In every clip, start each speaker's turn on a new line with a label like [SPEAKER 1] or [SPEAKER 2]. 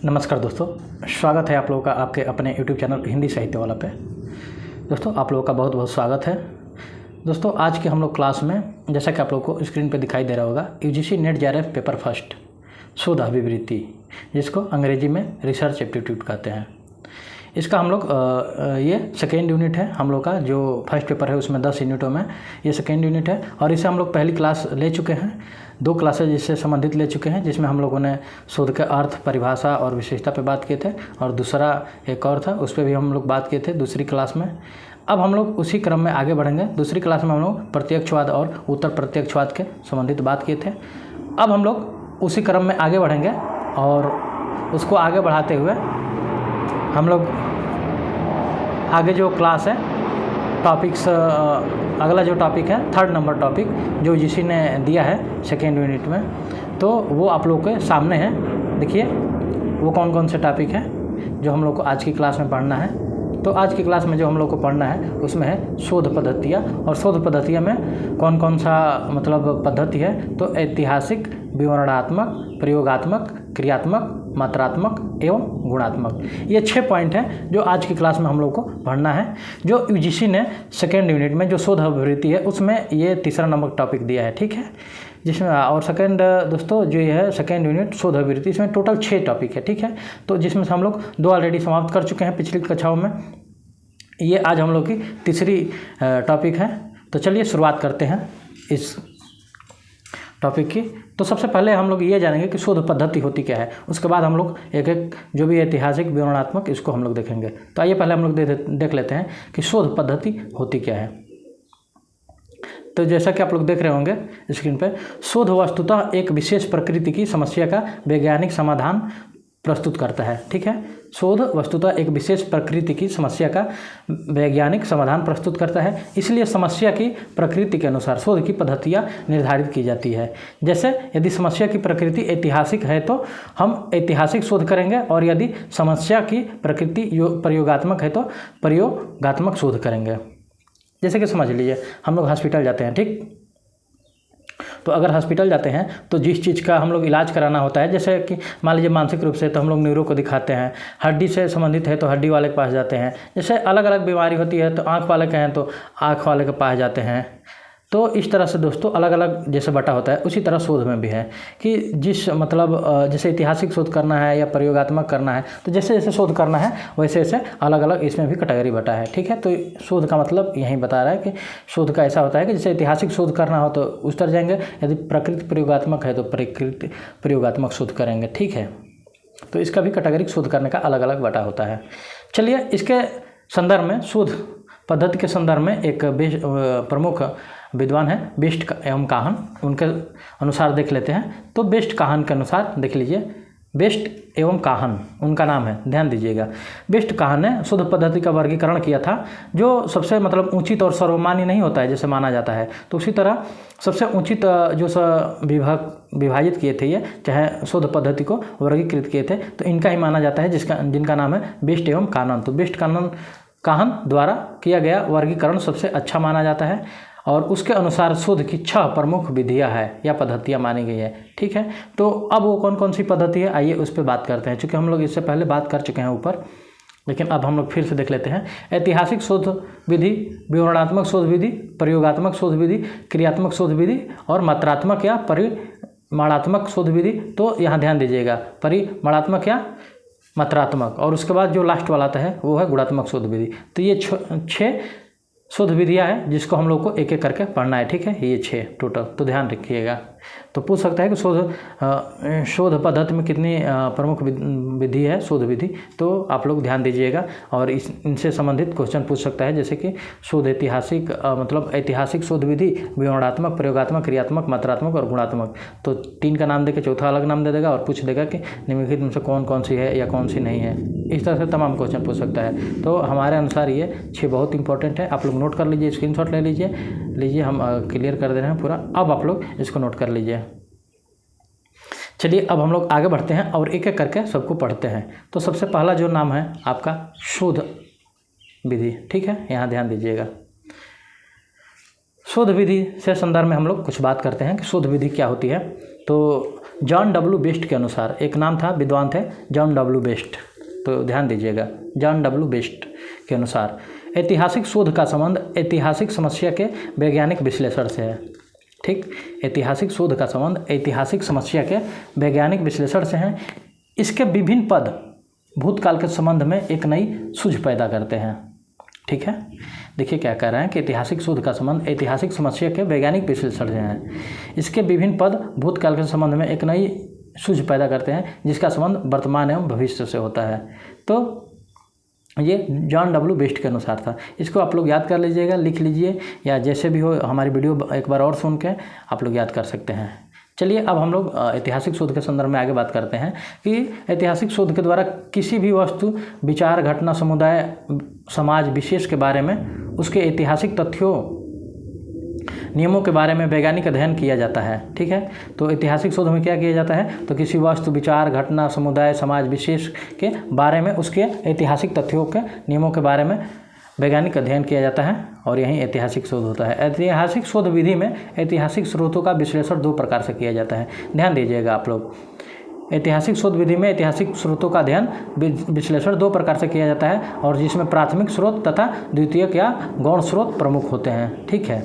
[SPEAKER 1] नमस्कार दोस्तों, स्वागत है आप लोगों का आपके अपने YouTube चैनल हिंदी साहित्य वाला पे। दोस्तों आप लोगों का बहुत बहुत स्वागत है। दोस्तों आज के हम लोग क्लास में, जैसा कि आप लोगों को स्क्रीन पे दिखाई दे रहा होगा, UGC net JRF paper first शोध अभिवृत्ति, जिसको अंग्रेजी में रिसर्च एप्टीट्यूड कहते हैं, इसका हम लोग ये सेकेंड यूनिट है। हम लोग का जो फर्स्ट पेपर है उसमें 10 यूनिटों में ये सेकेंड यूनिट है और इसे हम लोग पहली क्लास ले चुके हैं, 2 क्लासेज इससे संबंधित ले चुके हैं, जिसमें हम लोगों ने शोध के अर्थ, परिभाषा और विशेषता पे बात किए थे और दूसरा एक और था, उस पर भी हम लोग बात किए थे दूसरी क्लास में। अब हम लोग उसी क्रम में आगे बढ़ेंगे। दूसरी क्लास में हम लोग प्रत्यक्षवाद और उत्तर प्रत्यक्षवाद के संबंधित बात किए थे। अब हम लोग उसी क्रम में आगे बढ़ेंगे और उसको आगे बढ़ाते हुए हम लोग आगे जो क्लास है टॉपिक्स, अगला जो टॉपिक है 3rd नंबर टॉपिक जो UGC ने दिया है सेकेंड यूनिट में, तो वो आप लोग के सामने है। देखिए वो कौन कौन से टॉपिक है जो हम लोग को आज की क्लास में पढ़ना है। तो आज की क्लास में जो हम लोग को पढ़ना है उसमें है शोध पद्धतियाँ, और शोध पद्धतियाँ में कौन कौन सा मतलब पद्धति है, तो ऐतिहासिक, विवरणात्मक, प्रयोगात्मक, क्रियात्मक, मात्रात्मक एवं गुणात्मक, ये 6 पॉइंट हैं जो आज की क्लास में हम लोग को पढ़ना है। जो UGC ने सेकेंड यूनिट में जो शोध अभिवृत्ति है उसमें ये 3रा नंबर टॉपिक दिया है, ठीक है, जिसमें और सेकेंड दोस्तों जो ये है सेकेंड यूनिट शोध अभिवृत्ति, इसमें टोटल 6 टॉपिक है, ठीक है। तो जिसमें से हम लोग 2 ऑलरेडी समाप्त कर चुके हैं पिछली कक्षाओं में, ये आज हम लोग की तीसरी टॉपिक है। तो चलिए शुरुआत करते हैं इस टॉपिक की। तो सबसे पहले हम लोग ये जानेंगे कि शोध पद्धति होती क्या है, उसके बाद हम लोग एक एक जो भी ऐतिहासिक, विवरणात्मक, इसको हम लोग देखेंगे। तो आइए पहले हम लोग देख लेते हैं कि शोध पद्धति होती क्या है। तो जैसा कि आप लोग देख रहे होंगे स्क्रीन पे, शोध वस्तुतः एक विशेष प्रकृति की समस्या का वैज्ञानिक समाधान प्रस्तुत करता है, ठीक है। शोध वस्तुतः एक विशेष प्रकृति की समस्या का वैज्ञानिक समाधान प्रस्तुत करता है, इसलिए समस्या की प्रकृति के अनुसार शोध की पद्धतियाँ निर्धारित की जाती है। जैसे यदि समस्या की प्रकृति ऐतिहासिक है तो हम ऐतिहासिक शोध करेंगे, और यदि समस्या की प्रकृति प्रयोगात्मक है तो प्रयोगात्मक शोध करेंगे। जैसे कि समझ लीजिए हम लोग हॉस्पिटल जाते हैं, ठीक, तो अगर हॉस्पिटल जाते हैं तो जिस चीज़ का हम लोग इलाज कराना होता है, जैसे कि मान लीजिए मानसिक रूप से तो हम लोग न्यूरो को दिखाते हैं, हड्डी से संबंधित है तो हड्डी वाले के पास जाते हैं, जैसे अलग अलग बीमारी होती है तो आँख वाले के हैं तो आँख वाले के पास जाते हैं। तो इस तरह से दोस्तों अलग अलग जैसे बटा होता है, उसी तरह शोध में भी है कि जिस मतलब जैसे ऐतिहासिक शोध करना है या प्रयोगात्मक करना है, तो जैसे जैसे शोध करना है वैसे वैसे अलग अलग इसमें भी कैटेगरी बटा है, ठीक है। तो शोध का मतलब यही बता रहा है कि शोध का ऐसा होता है कि जैसे ऐतिहासिक शोध करना हो तो उस तरह जाएंगे, यदि प्रकृति प्रयोगात्मक है तो प्रकृति प्रयोगात्मक शोध करेंगे, ठीक है। तो इसका भी कैटेगरी शोध करने का अलग अलग बटा होता है। चलिए इसके संदर्भ में, शोध पद्धति के संदर्भ में एक प्रमुख विद्वान है बेस्ट एवं काहन, उनके अनुसार देख लेते हैं। तो बेस्ट काहन के अनुसार देख लीजिए, बेस्ट एवं काहन उनका नाम है, ध्यान दीजिएगा। बेस्ट काहन ने शोध पद्धति का वर्गीकरण किया था, जो सबसे मतलब उचित और सर्वमान्य नहीं होता है जैसे माना जाता है, तो उसी तरह सबसे उचित जो विभाजित किए थे ये, चाहे शोध पद्धति को वर्गीकृत किए थे, तो इनका ही माना जाता है जिनका नाम है बेस्ट एवं काहन। तो बेस्ट काहन द्वारा किया गया वर्गीकरण सबसे अच्छा माना जाता है, और उसके अनुसार शोध की 6 प्रमुख विधियां है या पद्धतियां मानी गई है, ठीक है। तो अब वो कौन कौन सी पद्धति है, आइए उस पर बात करते हैं, क्योंकि हम लोग इससे पहले बात कर चुके हैं ऊपर, लेकिन अब हम लोग फिर से देख लेते हैं। ऐतिहासिक शोध विधि, विवरणात्मक शोध विधि, प्रयोगात्मक शोध विधि, क्रियात्मक शोध विधि और मात्रात्मक या परिमाणात्मक शोध विधि। तो यहाँ ध्यान दीजिएगा, परिमाणात्मक या मात्रात्मक, और उसके बाद जो लास्ट वाला आता है वो है गुणात्मक शोध विधि। तो ये 6 शोध विधियाँ हैं जिसको हम लोग को एक एक करके पढ़ना है, ठीक है, ये 6 टोटल, तो ध्यान रखिएगा। तो पूछ सकता है कि शोध पद्धति में कितनी प्रमुख विधि है, शोध विधि, तो आप लोग ध्यान दीजिएगा। और इनसे संबंधित क्वेश्चन पूछ सकता है, जैसे कि शोध ऐतिहासिक मतलब ऐतिहासिक शोध विधि, विवरणात्मक, प्रयोगात्मक, क्रियात्मक, मात्रात्मक और गुणात्मक। तो 3 का नाम देकर चौथा अलग नाम दे देगा और पूछ देगा कि निम्नलिखित में से कौन कौन सी है या कौन सी नहीं है। इस तरह से तमाम क्वेश्चन पूछ सकता है। तो हमारे अनुसार ये 6 बहुत इंपॉर्टेंट है, आप लोग नोट कर लीजिए, स्क्रीनशॉट ले लीजिए, हम क्लियर कर दे रहे हैं पूरा। अब आप लोग इसको नोट कर लीजिए। चलिए अब हम लोग आगे बढ़ते हैं और एक एक करके सबको पढ़ते हैं। तो सबसे पहला जो नाम है आपका शोध विधि, ठीक है, यहाँ ध्यान दीजिएगा। शोध विधि से संदर्भ में हम लोग कुछ बात करते हैं कि शोध विधि क्या होती है। तो जॉन डब्ल्यू बेस्ट के अनुसार, एक नाम था, विद्वान थे जॉन डब्ल्यू बेस्ट, तो ध्यान दीजिएगा, जॉन डब्ल्यू बेस्ट के अनुसार ऐतिहासिक शोध का संबंध ऐतिहासिक समस्या के वैज्ञानिक विश्लेषण से है। ठीक, ऐतिहासिक शोध का संबंध ऐतिहासिक समस्या के वैज्ञानिक विश्लेषण से है। इसके विभिन्न पद भूतकाल के संबंध में एक नई सूझ पैदा करते हैं। ठीक है, देखिए क्या कह रहे हैं कि ऐतिहासिक शोध का संबंध ऐतिहासिक समस्या के वैज्ञानिक विश्लेषण से है। इसके विभिन्न पद भूतकाल के संबंध में एक नई सूझ पैदा करते हैं जिसका संबंध वर्तमान एवं भविष्य से होता है। तो ये जॉन डब्ल्यू बेस्ट के अनुसार था। इसको आप लोग याद कर लीजिएगा, लिख लीजिए, या जैसे भी हो हमारी वीडियो एक बार और सुन के आप लोग याद कर सकते हैं। चलिए अब हम लोग ऐतिहासिक शोध के संदर्भ में आगे बात करते हैं कि ऐतिहासिक शोध के द्वारा किसी भी वस्तु, विचार, घटना, समुदाय, समाज विशेष के बारे में उसके ऐतिहासिक तथ्यों, नियमों के बारे में वैज्ञानिक अध्ययन किया जाता है। ठीक है, तो ऐतिहासिक शोध में क्या किया जाता है, तो किसी वस्तु, विचार, घटना, समुदाय, समाज विशेष के बारे में उसके ऐतिहासिक तथ्यों के, नियमों के बारे में वैज्ञानिक अध्ययन किया जाता है और यही ऐतिहासिक शोध होता है। ऐतिहासिक शोध विधि में ऐतिहासिक स्रोतों का विश्लेषण दो प्रकार से किया जाता है। ध्यान दीजिएगा आप लोग, ऐतिहासिक शोध विधि में ऐतिहासिक स्रोतों का अध्ययन विश्लेषण दो प्रकार से किया जाता है और जिसमें प्राथमिक स्रोत तथा द्वितीयक या गौण स्रोत प्रमुख होते हैं। ठीक है,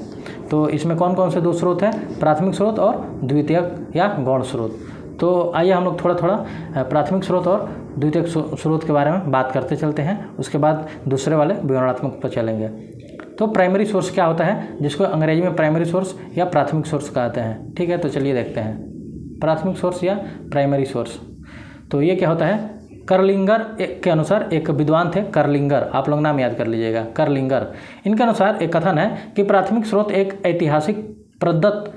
[SPEAKER 1] तो इसमें कौन कौन से दो स्रोत हैं, प्राथमिक स्रोत और द्वितीयक या गौण स्रोत। तो आइए हम लोग थोड़ा थोड़ा प्राथमिक स्रोत और द्वितीयक स्रोत के बारे में बात करते चलते हैं, उसके बाद दूसरे वाले विवरणात्मक पर चलेंगे। तो प्राइमरी सोर्स क्या होता है, जिसको अंग्रेजी में प्राइमरी सोर्स या प्राथमिक सोर्स कहते हैं। ठीक है, तो चलिए देखते हैं प्राथमिक सोर्स या प्राइमरी सोर्स। तो ये क्या होता है, कर्लिंगर के अनुसार एक विद्वान थे, कर्लिंगर, आप लोग नाम याद कर लीजिएगा, कर्लिंगर। इनके अनुसार एक कथन है कि प्राथमिक स्रोत एक ऐतिहासिक प्रदत्त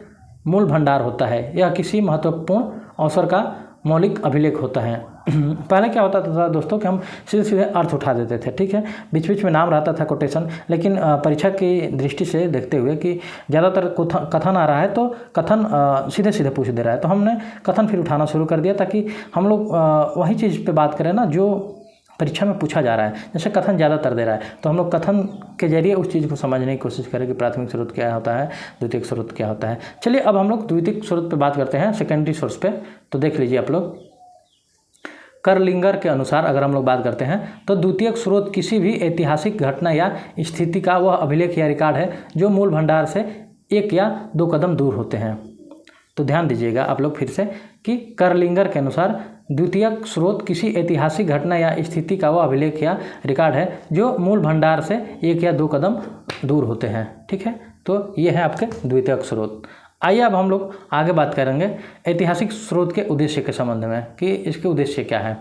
[SPEAKER 1] मूल भंडार होता है, यह किसी महत्वपूर्ण अवसर का मौलिक अभिलेख होता है। पहले क्या होता था दोस्तों कि हम सीधे सीधे अर्थ उठा देते थे। ठीक है, बीच बीच में नाम रहता था, कोटेशन, लेकिन परीक्षा की दृष्टि से देखते हुए कि ज़्यादातर कथन आ रहा है तो कथन सीधे सीधे पूछ दे रहा है, तो हमने कथन फिर उठाना शुरू कर दिया ताकि हम लोग वही चीज़ पे बात करें ना जो परीक्षा में पूछा जा रहा है। जैसे कथन ज़्यादातर दे रहा है तो हम लोग कथन के जरिए उस चीज़ को समझने की कोशिश करें कि प्राथमिक स्रोत क्या होता है, द्वितीयक स्रोत क्या होता है। चलिए अब हम लोग द्वितीयक स्रोत पे बात करते हैं, सेकेंडरी सोर्स पे। तो देख लीजिए आप लोग, कर्लिंगर के अनुसार अगर हम लोग बात करते हैं तो द्वितीयक स्रोत किसी भी ऐतिहासिक घटना या स्थिति का वह अभिलेख या रिकॉर्ड है जो मूल भंडार से एक या दो कदम दूर होते हैं। तो ध्यान दीजिएगा आप लोग फिर से कि कर्लिंगर के अनुसार द्वितीयक स्रोत किसी ऐतिहासिक घटना या स्थिति का वह अभिलेख या रिकॉर्ड है जो मूल भंडार से एक या दो कदम दूर होते हैं। ठीक है, तो ये है आपके द्वितीयक स्रोत। आइए अब हम लोग आगे बात करेंगे ऐतिहासिक स्रोत के उद्देश्य के संबंध में कि इसके उद्देश्य क्या है।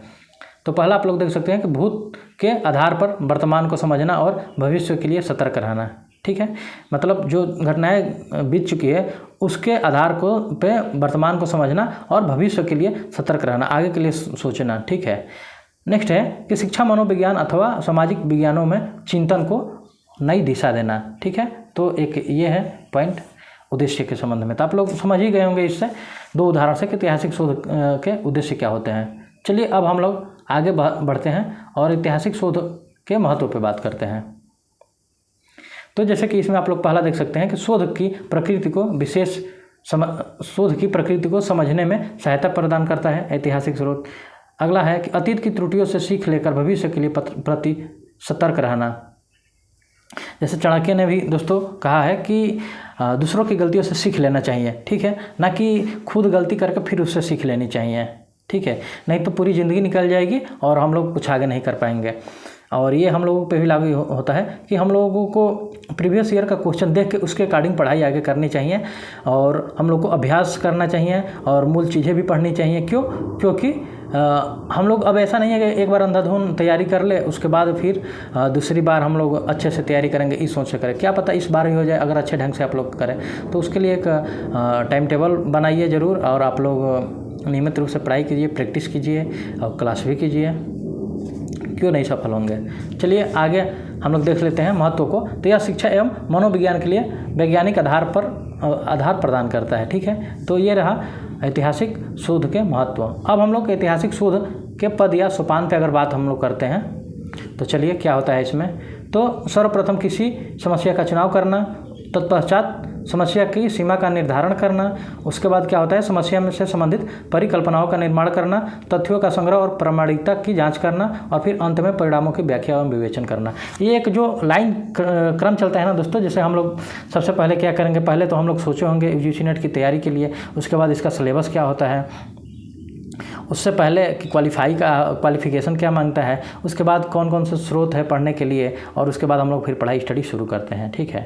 [SPEAKER 1] तो पहला आप लोग देख सकते हैं कि भूत के आधार पर वर्तमान को समझना और भविष्य के लिए सतर्क रहना। ठीक है, मतलब जो घटनाएं बीत चुकी है उसके आधार को पे वर्तमान को समझना और भविष्य के लिए सतर्क रहना, आगे के लिए सोचना। ठीक है, नेक्स्ट है कि शिक्षा, मनोविज्ञान अथवा सामाजिक विज्ञानों में चिंतन को नई दिशा देना। ठीक है, तो एक ये है पॉइंट उद्देश्य के संबंध में। तो आप लोग समझ ही गए होंगे इससे दो उदाहरण से कि ऐतिहासिक शोध के उद्देश्य क्या होते हैं। चलिए अब हम लोग आगे बढ़ते हैं और ऐतिहासिक शोध के महत्व पर बात करते हैं। तो जैसे कि इसमें आप लोग पहला देख सकते हैं कि शोध की प्रकृति को समझने में सहायता प्रदान करता है ऐतिहासिक स्रोत। अगला है कि अतीत की त्रुटियों से सीख लेकर भविष्य के लिए प्रति सतर्क रहना। जैसे चाणक्य ने भी दोस्तों कहा है कि दूसरों की गलतियों से सीख लेना चाहिए। ठीक है, ना कि खुद गलती करके फिर उससे सीख लेनी चाहिए। ठीक है, नहीं तो पूरी ज़िंदगी निकल जाएगी और हम लोग कुछ आगे नहीं कर पाएंगे। और ये हम लोगों पे भी लागू होता है कि हम लोगों को प्रीवियस ईयर का क्वेश्चन देख के उसके अकॉर्डिंग पढ़ाई आगे करनी चाहिए और हम लोग को अभ्यास करना चाहिए और मूल चीज़ें भी पढ़नी चाहिए। क्योंकि हम लोग अब ऐसा नहीं है कि एक बार अंधाधुंध तैयारी कर ले उसके बाद फिर दूसरी बार हम लोग अच्छे से तैयारी करेंगे इस सोच से करें। क्या पता इस बार ही हो जाए अगर अच्छे ढंग से आप लोग करें। तो उसके लिए एक टाइम टेबल बनाइए ज़रूर और आप लोग नियमित रूप से पढ़ाई कीजिए, प्रैक्टिस कीजिए और क्लास भी कीजिए, क्यों नहीं सफल होंगे। चलिए आगे हम लोग देख लेते हैं महत्व को। तो यह शिक्षा एवं मनोविज्ञान के लिए वैज्ञानिक आधार प्रदान करता है। ठीक है, तो ये रहा ऐतिहासिक शोध के महत्व। अब हम लोग ऐतिहासिक शोध के पद या सोपान पे अगर बात हम लोग करते हैं तो चलिए क्या होता है इसमें। तो सर्वप्रथम किसी समस्या का चुनाव करना, तत्पश्चात समस्या की सीमा का निर्धारण करना, उसके बाद क्या होता है समस्या में से संबंधित परिकल्पनाओं का निर्माण करना, तथ्यों का संग्रह और प्रामाणिकता की जांच करना, और फिर अंत में परिणामों की व्याख्या एवं विवेचन करना। ये एक जो लाइन क्रम चलता है ना दोस्तों, जैसे हम लोग सबसे पहले क्या करेंगे, पहले तो हम लोग सोचे होंगे यूजीसी नेट की तैयारी के लिए, उसके बाद इसका सिलेबस क्या होता है, उससे पहले कि क्वालिफिकेशन क्या मांगता है, उसके बाद कौन कौन से स्रोत है पढ़ने के लिए, और उसके बाद हम लोग फिर पढ़ाई स्टडी शुरू करते हैं। ठीक है,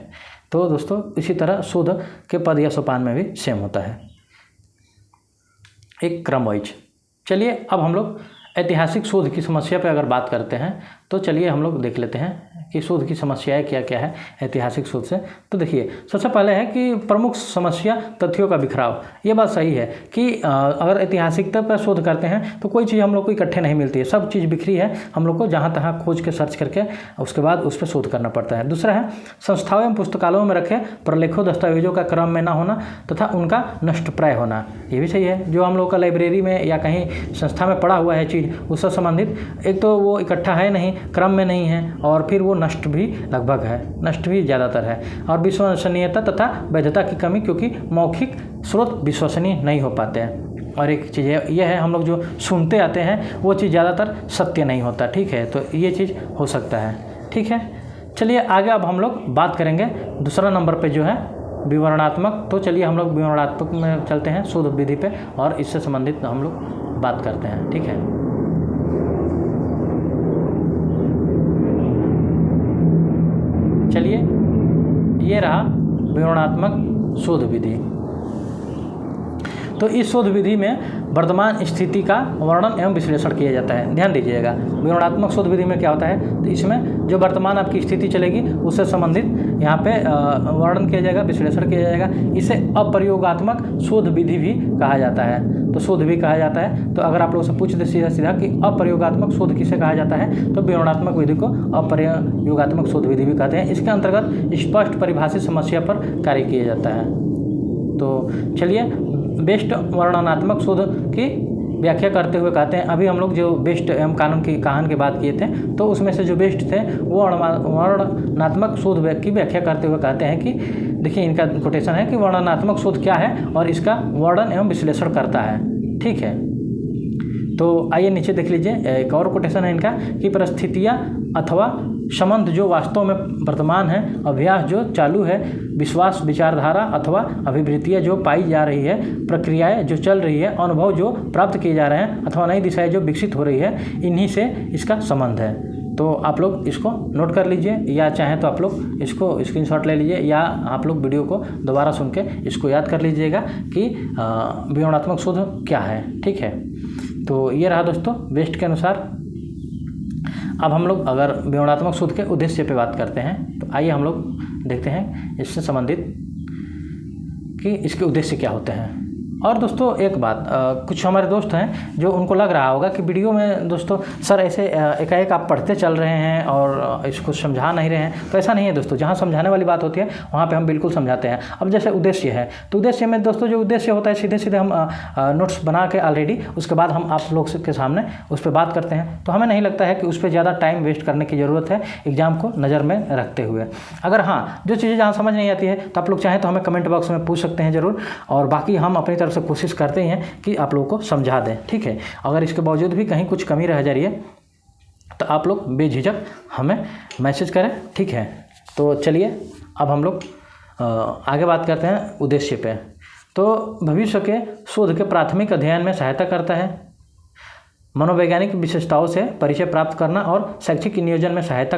[SPEAKER 1] तो दोस्तों इसी तरह शोध के पद या सोपान में भी सेम होता है, एक क्रम वाइज। चलिए अब हम लोग ऐतिहासिक शोध की समस्या पे अगर बात करते हैं तो चलिए हम लोग देख लेते हैं कि शोध की समस्याएं क्या क्या है ऐतिहासिक शोध से। तो देखिए सबसे पहले है कि प्रमुख समस्या तथ्यों का बिखराव। ये बात सही है कि अगर ऐतिहासिकता पर शोध करते हैं तो कोई चीज़ हम लोग को इकट्ठे नहीं मिलती है, सब चीज़ बिखरी है, हम लोग को जहाँ तहाँ खोज के सर्च करके उसके बाद उस पर शोध करना पड़ता है। दूसरा है संस्थाओं एवं पुस्तकालयों में रखे प्रलेखों दस्तावेजों का क्रम में ना होना तथा उनका नष्टप्राय होना। ये भी सही है, जो हम लोग का लाइब्रेरी में या कहीं संस्था में पढ़ा हुआ है चीज़ उससे संबंधित एक तो वो इकट्ठा है नहीं, क्रम में नहीं है, और फिर वो नष्ट भी लगभग है, नष्ट भी ज़्यादातर है। और विश्वसनीयता तथा वैधता की कमी, क्योंकि मौखिक स्रोत विश्वसनीय नहीं हो पाते हैं। और एक चीज़ यह है हम लोग जो सुनते आते हैं वो चीज़ ज़्यादातर सत्य नहीं होता। ठीक है, तो ये चीज़ हो सकता है। ठीक है, चलिए आगे अब हम लोग बात करेंगे दूसरा नंबर पे जो है विवरणात्मक। तो चलिए हम लोग विवरणात्मक में चलते हैं शोध विधि पे, और इससे संबंधित हम लोग बात करते हैं। ठीक है, चलिए ये रहा विवरणात्मक शोध विधि। तो इस शोध विधि में वर्तमान स्थिति का वर्णन एवं विश्लेषण किया जाता है। ध्यान दीजिएगा, विवरणात्मक शोध विधि में क्या होता है, तो इसमें जो वर्तमान आपकी स्थिति चलेगी उससे संबंधित यहाँ पे वर्णन किया जाएगा, विश्लेषण किया जाएगा। इसे अप्रयोगात्मक शोध विधि भी कहा जाता है। तो शोध भी कहा जाता है। तो अगर आप लोगों से पूछ दे सीधा सीधा कि अप्रयोगात्मक शोध किसे कहा जाता है, तो विवरणात्मक विधि को अप्रयोगात्मक शोध विधि भी कहते हैं। इसके अंतर्गत स्पष्ट परिभाषित समस्या पर कार्य किया जाता है। तो चलिए बेस्ट वर्णनात्मक शोध की व्याख्या करते हुए कहते हैं, अभी हम लोग जो बेस्ट एवं काहन की बात किए थे, तो उसमें से जो बेस्ट थे वो वर्णनात्मक शोध की व्याख्या करते हुए कहते हैं कि देखिए इनका कोटेशन है कि वर्णनात्मक शोध क्या है और इसका वर्णन एवं विश्लेषण करता है। ठीक है, तो आइए नीचे देख लीजिए, एक और कोटेशन है इनका कि परिस्थितियाँ अथवा संबंध जो वास्तव में वर्तमान है, अभ्यास जो चालू है, विश्वास विचारधारा अथवा अभिवृत्तियाँ जो पाई जा रही है, प्रक्रियाएं जो चल रही है, अनुभव जो प्राप्त किए जा रहे हैं अथवा नई दिशाएं जो विकसित हो रही है, इन्हीं से इसका संबंध है। तो आप लोग इसको नोट कर लीजिए, या चाहें तो आप लोग इसको स्क्रीनशॉट ले लीजिए, या आप लोग वीडियो को दोबारा सुन के इसको याद कर लीजिएगा कि विवरणात्मक शोध क्या है। ठीक है, तो ये रहा दोस्तों बेस्ट के अनुसार। अब हम लोग अगर विवरणात्मक शोध के उद्देश्य पे बात करते हैं, तो आइए हम लोग देखते हैं इससे संबंधित कि इसके उद्देश्य क्या होते हैं। और दोस्तों एक बात, कुछ हमारे दोस्त हैं जो उनको लग रहा होगा कि वीडियो में दोस्तों सर ऐसे एकाएक आप पढ़ते चल रहे हैं और इसको समझा नहीं रहे हैं, तो ऐसा नहीं है दोस्तों। जहाँ समझाने वाली बात होती है वहाँ पे हम बिल्कुल समझाते हैं। अब जैसे उद्देश्य है, तो उद्देश्य में दोस्तों जो उद्देश्य होता है सीधे सीधे हम नोट्स बना के ऑलरेडी उसके बाद हम आप लोग के सामने उस पर बात करते हैं। तो हमें नहीं लगता है कि उस पर ज़्यादा टाइम वेस्ट करने की ज़रूरत है एग्जाम को नज़र में रखते हुए। अगर हाँ जो चीज़ें जहाँ समझ नहीं आती है तो आप लोग चाहें तो हमें कमेंट बॉक्स में पूछ सकते हैं ज़रूर, और बाकी हम अपनी तरफ से कोशिश करते हैं कि आप लोगों को समझा दें। ठीक है, अगर इसके बावजूद भी कहीं कुछ कमी रह जा रही है तो आप लोग बेझिझक हमें मैसेज करें। ठीक है, तो चलिए अब हम लोग आगे बात करते हैं उद्देश्य पे। तो भविष्य के शोध के प्राथमिक अध्ययन में सहायता करता है, मनोवैज्ञानिक विशेषताओं से परिचय प्राप्त करना और शैक्षिक नियोजन में सहायता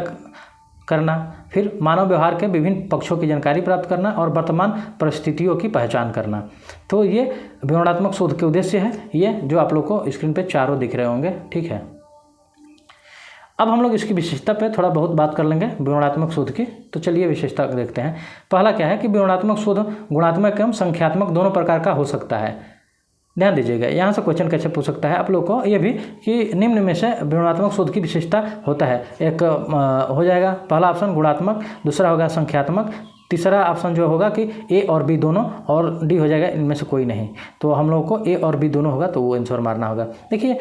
[SPEAKER 1] करना, फिर मानव व्यवहार के विभिन्न पक्षों की जानकारी प्राप्त करना और वर्तमान परिस्थितियों की पहचान करना। तो ये विवरणात्मक शोध के उद्देश्य है, ये जो आप लोग को स्क्रीन पे चारों दिख रहे होंगे। ठीक है, अब हम लोग इसकी विशेषता पे थोड़ा बहुत बात कर लेंगे विवरणात्मक शोध की। तो चलिए विशेषता देखते हैं। पहला क्या है कि विवरणात्मक शोध गुणात्मक एवं संख्यात्मक दोनों प्रकार का हो सकता है। ध्यान दीजिएगा, यहाँ से क्वेश्चन कैसे पूछ सकता है आप लोग को, ये भी कि निम्न में से विवरणात्मक शोध की विशेषता होता है। एक हो जाएगा पहला ऑप्शन गुणात्मक, दूसरा होगा संख्यात्मक, तीसरा ऑप्शन जो होगा कि ए और बी दोनों, और डी हो जाएगा इनमें से कोई नहीं। तो हम लोग को ए और बी दोनों होगा तो वो आंसर मारना होगा। देखिए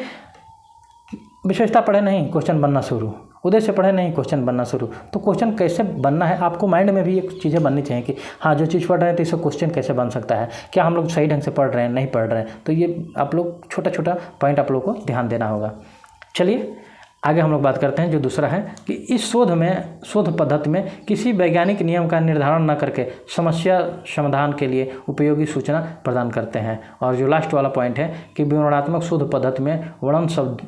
[SPEAKER 1] विशेषता पढ़े नहीं क्वेश्चन बनना शुरू, उदय से पढ़े नहीं क्वेश्चन बनना शुरू। तो क्वेश्चन कैसे बनना है, आपको माइंड में भी एक चीज़ें बननी चाहिए कि हाँ जो चीज़ पढ़ रहे हैं तो इससे क्वेश्चन कैसे बन सकता है, क्या हम लोग सही ढंग से पढ़ रहे हैं, नहीं पढ़ रहे हैं। तो ये आप लोग छोटा छोटा पॉइंट आप लोग को ध्यान देना होगा। चलिए आगे हम लोग बात करते हैं। जो दूसरा है कि इस शोध पद्धति में किसी वैज्ञानिक नियम का निर्धारण न करके समस्या समाधान के लिए उपयोगी सूचना प्रदान करते हैं। और जो लास्ट वाला पॉइंट है कि विवरणात्मक शोध पद्धति में वर्णन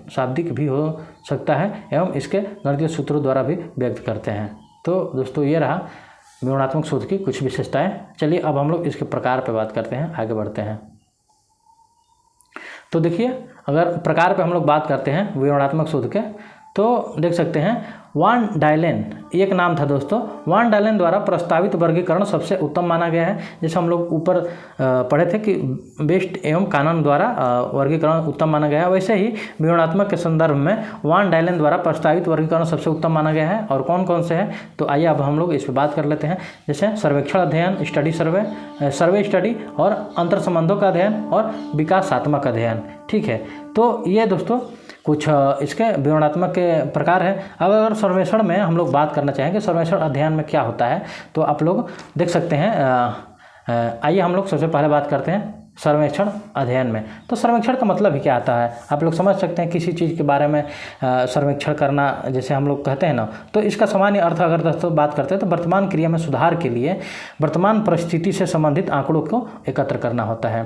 [SPEAKER 1] शाब्दिक भी हो सकता है एवं इसके गणितीय सूत्रों द्वारा भी व्यक्त करते हैं। तो दोस्तों ये रहा विवरणात्मक शोध की कुछ विशेषताएं। चलिए अब हम लोग इसके प्रकार पर बात करते हैं, आगे बढ़ते हैं। तो देखिए अगर प्रकार पे हम लोग बात करते हैं विवरणात्मक शोध के, तो देख सकते हैं वान डायलेन एक नाम था दोस्तों। वान डायलेन द्वारा प्रस्तावित वर्गीकरण सबसे उत्तम माना गया है। जैसे हम लोग ऊपर पढ़े थे कि बेस्ट एवं कानन द्वारा वर्गीकरण उत्तम माना गया है, वैसे ही विवरणात्मक के संदर्भ में वान डायलेन द्वारा प्रस्तावित वर्गीकरण सबसे उत्तम माना गया है। और कौन कौन से हैं तो आइए अब हम लोग इस पर बात कर लेते हैं। जैसे सर्वेक्षण अध्ययन, स्टडी सर्वे स्टडी और अंतर संबंधों का अध्ययन और विकासात्मक अध्ययन। ठीक है, तो ये दोस्तों कुछ इसके विवरणात्मक के प्रकार है। अब अगर सर्वेक्षण में हम लोग बात करना चाहेंगे सर्वेक्षण अध्ययन में क्या होता है, तो आप लोग देख सकते हैं। आइए हम लोग सबसे पहले बात करते हैं सर्वेक्षण अध्ययन में। तो सर्वेक्षण का मतलब ही क्या आता है, आप लोग समझ सकते हैं किसी चीज़ के बारे में सर्वेक्षण करना, जैसे हम लोग कहते हैं ना, तो इसका सामान्य अर्थ अगर दोस्तों बात करते हैं तो वर्तमान क्रिया में सुधार के लिए वर्तमान परिस्थिति से संबंधित आंकड़ों को एकत्र करना होता है।